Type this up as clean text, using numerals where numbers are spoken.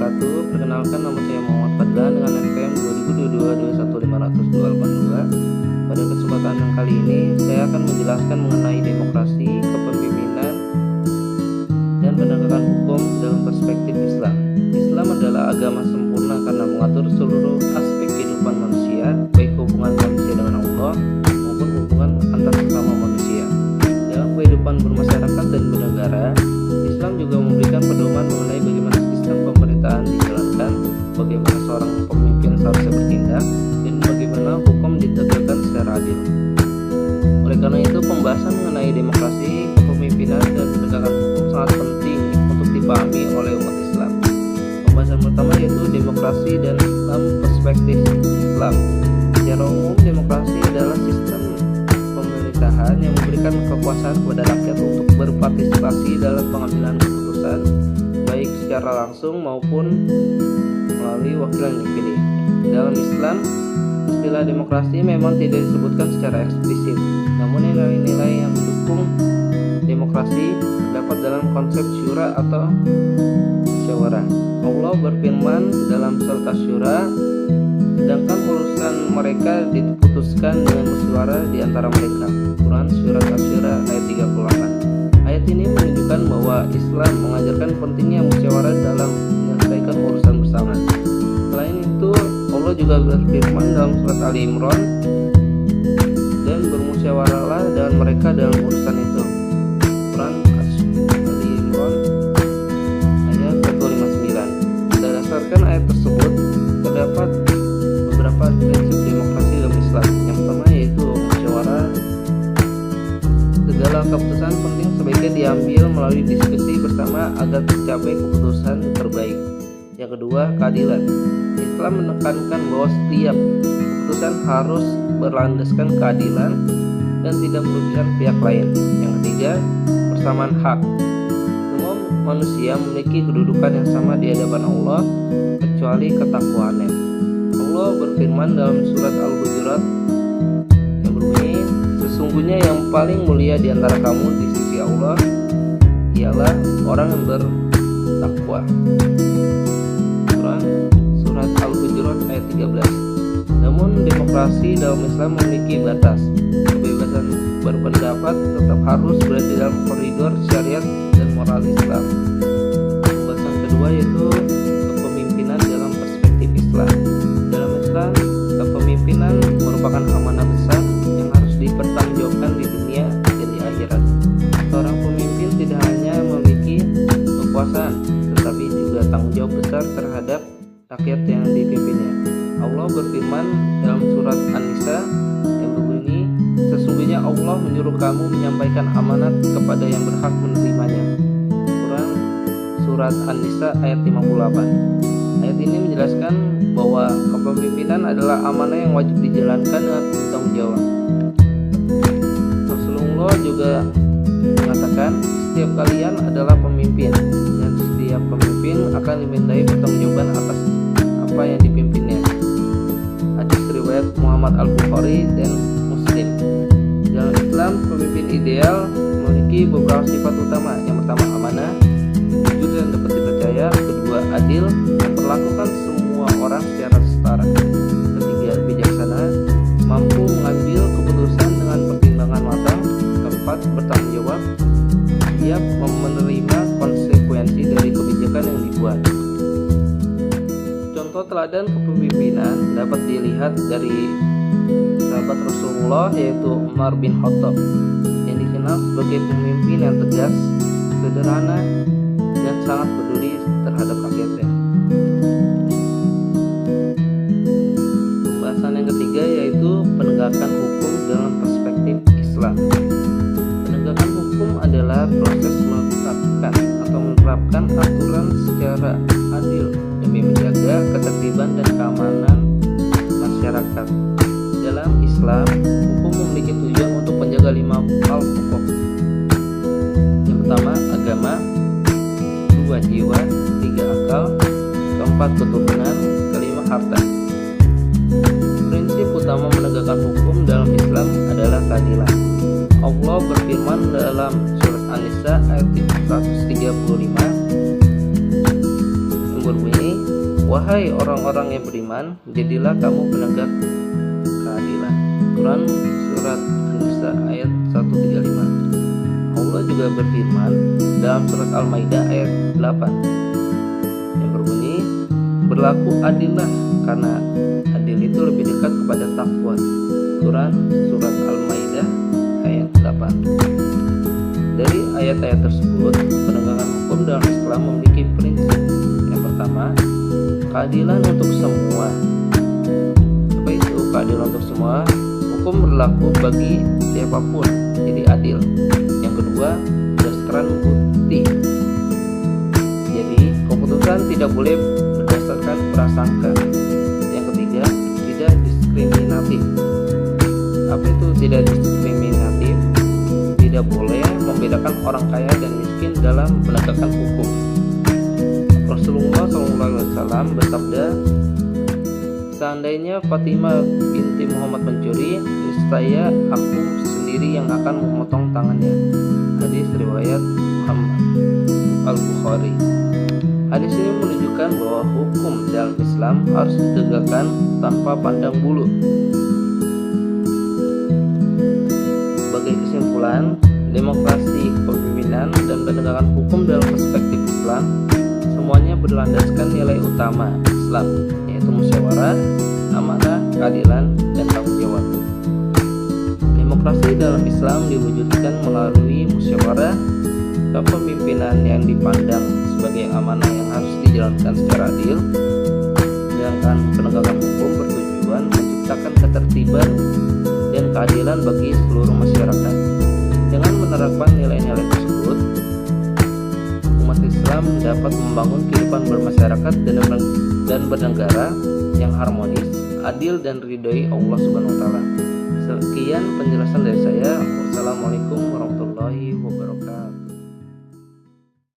wabarakatuh. Perkenalkan, nama saya Muhammad Fadlan dengan NPM 2022-2145282. Pada kesempatan yang kali ini saya akan menjelaskan mengenai demokrasi, kepemimpinan, dan penegakan hukum dalam perspektif Islam. Islam adalah agama sempurna karena mengatur seluruh aspek kehidupan manusia, baik hubungan manusia dengan Allah maupun hubungan antar sesama manusia. Dalam kehidupan bermasyarakat dan bernegara, Islam juga memberikan pedoman mengenai bagaimana sistem pemerintahan dijalankan, bagaimana seorang pemimpin seharusnya bertindak, dan bagaimana hukum ditegakkan secara adil. Oleh karena itu, pembahasan mengenai demokrasi, kepemimpinan, dan penegakan hukum sangat penting untuk dipahami oleh umat Islam. Pembahasan pertama yaitu demokrasi dan dalam perspektif Islam. Secara umum, demokrasi adalah sistem pemerintahan yang memberikan kekuasaan kepada rakyat untuk berpartisipasi dalam pengambilan keputusan, baik secara langsung maupun melalui wakil yang dipilih. Dalam Islam, istilah demokrasi memang tidak disebutkan secara eksplisit, namun nilai-nilai yang mendukung demokrasi terdapat dalam konsep syura atau musyawarah. Allah berfirman dalam surat Asy-Syura, sedangkan urusan mereka diputuskan dengan musyawarah di antara mereka. Quran Surat Asy-Syura ayat 38. Ayat ini menunjukkan bahwa Islam mengajarkan pentingnya musyawarah dalam menyelesaikan urusan bersama. Selain itu, Allah juga berfirman dalam surat Ali Imran, dan bermusyawarahlah dengan mereka dalam urusan itu. Quran Ali Imran ayat 159. Berdasarkan ayat tersebut, terdapat beberapa prinsip demokrasi dalam Islam. Yang pertama yaitu musyawarah. Segala keputusan penting sebaiknya diambil melalui diskusi bersama agar tercapai keputusan terbaik. Yang kedua, keadilan. Islam menekankan bahwa setiap keputusan harus berlandaskan keadilan dan tidak merugikan pihak lain. Yang ketiga, persamaan hak. Semua manusia memiliki kedudukan yang sama di hadapan Allah kecuali ketakwaannya. Allah berfirman dalam surat Al-Hujurat yang berbunyi, sesungguhnya yang paling mulia di antara kamu di sisi Allah ialah orang yang bertakwa. Quran surat Al-Hujurat ayat 13. Namun demokrasi dalam Islam memiliki batas. Kebebasan berpendapat tetap harus berada dalam koridor syariat dan moral Islam. Pembahasan kedua yaitu kepemimpinan dalam perspektif Islam. Dalam Islam, kepemimpinan merupakan amanah besar yang harus dipertanggungjawabkan di dunia dan di akhirat. Seorang pemimpin tidak hanya memiliki kekuasaan, tetapi juga tanggung jawab besar terhadap rakyat yang dipimpinnya. Allah berfirman dalam surat An-Nisa yang berbunyi, sesungguhnya Allah menyuruh kamu menyampaikan amanat kepada yang berhak menerimanya. Quran surat An-Nisa ayat 58. Ayat ini menjelaskan bahwa kepemimpinan adalah amanah yang wajib dijalankan dengan tanggung jawab. Rasulullah juga mengatakan, setiap kalian adalah pemimpin dan setiap pemimpin akan dimintai pertanggungjawaban atas apa yang dipimpinnya. Hadis riwayat Muhammad Al-Bukhari dan Muslim. Dalam Islam, pemimpin ideal memiliki beberapa sifat utama. Yang pertama, amanah, jujur dan dapat dipercaya. Kedua, adil, memperlakukan semua orang secara setara. Ketiga, bijaksana, mampu mengambil keputusan dengan pertimbangan matang. Keempat, bertanggung jawab, siap menerima konsekuensi dari kebijakan yang dibuat. Contoh teladan kepemimpinan dapat dilihat dari sahabat Rasulullah yaitu Umar bin Khattab yang dikenal sebagai pemimpin yang tegas, sederhana, dan sangat peduli terhadap rakyatnya. Pembahasan yang ketiga yaitu penegakan hukum dalam perspektif Islam. Penegakan hukum adalah proses menetapkan atau menerapkan aturan secara adil demi menjaga ketertiban dan keamanan masyarakat. Dalam Islam, hukum memiliki tujuan untuk menjaga 5 hal pokok. Yang pertama, agama. 2, jiwa. 3, akal. 4, keturunan. 5, harta. Prinsip utama menegakkan hukum dalam Islam adalah keadilan. Allah berfirman dalam surat An-Nisa ayat 135 berbunyi, "Wahai orang-orang yang beriman, jadilah kamu penegak keadilan." Quran Surat An-Nisa ayat 135. Allah juga berfirman dalam Surat Al-Maidah ayat 8 yang berbunyi, "Berlaku adillah karena adil itu lebih dekat kepada takwa." Quran Surat Al-Maidah ayat 8. Dari ayat-ayat tersebut, penegakan hukum dalam Islam memiliki prinsip. Yang pertama, keadilan untuk semua. Apa itu keadilan untuk semua? Hukum berlaku bagi siapapun, jadi adil. Yang kedua, berdasarkan bukti. Jadi, keputusan tidak boleh berdasarkan prasangka. Yang ketiga, tidak diskriminatif. Apa itu tidak diskriminatif? Tidak boleh membedakan orang kaya dan miskin dalam penegakan hukum. Rasulullah SAW bersabda, "Seandainya Fatimah binti Muhammad mencuri, niscaya aku sendiri yang akan memotong tangannya." Hadis riwayat Muhammad Al-Bukhari. Hadis ini menunjukkan bahwa hukum dalam Islam harus ditegakkan tanpa pandang bulu. Sebagai kesimpulan, demokrasi, kepemimpinan, dan penegakan hukum dalam perspektif Islam semuanya berlandaskan nilai utama Islam, yaitu musyawarah, amanah, keadilan, dan tanggung jawab. Demokrasi dalam Islam diwujudkan melalui musyawarah, kepemimpinan yang dipandang sebagai amanah yang harus dijalankan secara adil, sedangkan penegakan hukum bertujuan menciptakan ketertiban dan keadilan bagi seluruh masyarakat. Dengan menerapkan nilai-nilai tersebut, umat Islam dapat membangun kehidupan bermasyarakat dan bernegara yang harmonis, adil, dan ridhoi Allah Subhanahu wa taala. Sekian penjelasan dari saya. Wassalamualaikum warahmatullahi wabarakatuh.